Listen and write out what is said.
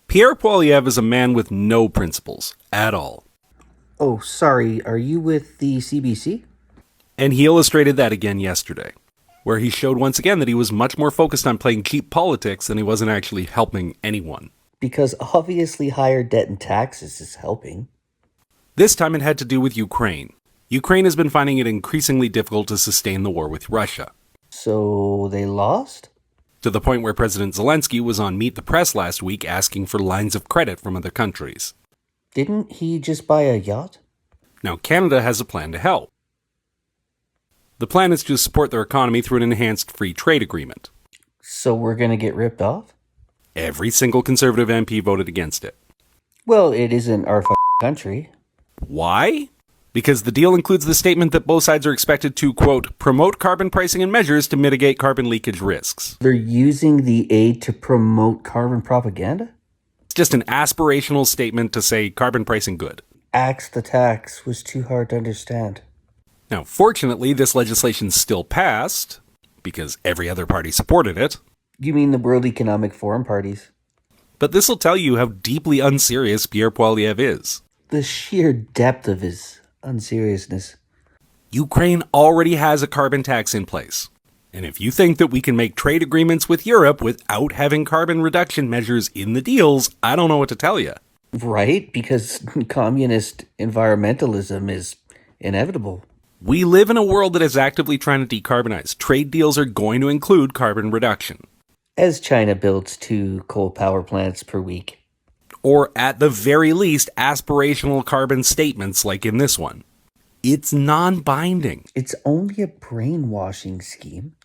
Pierre Poilievre is a man with no principles at all. Oh, sorry, are you with the CBC? And he illustrated that again yesterday, where he showed once again that he was much more focused on playing cheap politics than he wasn't actually helping anyone. Because obviously higher debt and taxes is helping. This time it had to do with Ukraine. Ukraine has been finding it increasingly difficult to sustain the war with Russia. So they lost? To the point where President Zelensky was on Meet the Press last week asking for lines of credit from other countries. Didn't he just buy a yacht? Now, Canada has a plan to help. The plan is to support their economy through an enhanced free trade agreement. So we're gonna get ripped off? Every single Conservative MP voted against it. Well, it isn't our country. Why? Because the deal includes the statement that both sides are expected to, quote, promote carbon pricing and measures to mitigate carbon leakage risks. They're using the aid to promote carbon propaganda? It's just an aspirational statement to say carbon pricing good. Axe the tax was too hard to understand. Now, fortunately, this legislation still passed, because every other party supported it. You mean the World Economic Forum parties? But this will tell you how deeply unserious Pierre Poilievre is. The sheer depth of his unseriousness. Ukraine already has a carbon tax in place. And if you think that we can make trade agreements with Europe without having carbon reduction measures in the deals, I don't know what to tell you. Right? Because communist environmentalism is inevitable. We live in a world that is actively trying to decarbonize. Trade deals are going to include carbon reduction. As China builds 2 coal power plants per week. Or at the very least, aspirational carbon statements like in this one. It's non-binding. It's only a brainwashing scheme.